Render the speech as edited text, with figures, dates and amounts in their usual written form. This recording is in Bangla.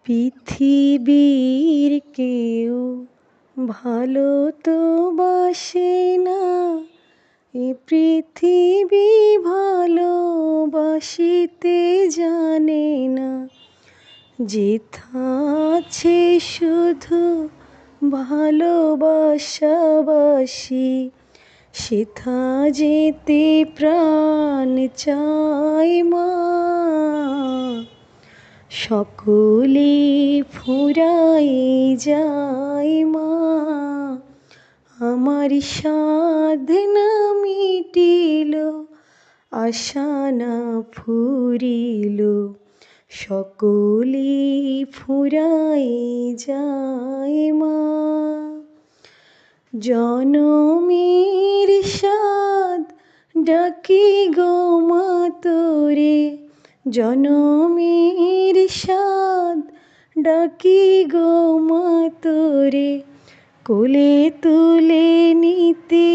পৃথিবীর কেউ ভালো তো বাসে না, এ পৃথিবী ভালোবাসিতে জানে না। যেথা আছে শুধু ভালোবাসাবাসি, সেথা যেতে প্রাণ চায় মা। সকলে ফুরাই যায় মা, আমার সাধ না মিটিল, আশা না ফুরিল। সকলে ফুরাই যায় মা। জনমের সাধ ডাকি গো মা তোরে, জনমের সাধ ডাকি গো মা তোরে, কোলে তুলে নিতে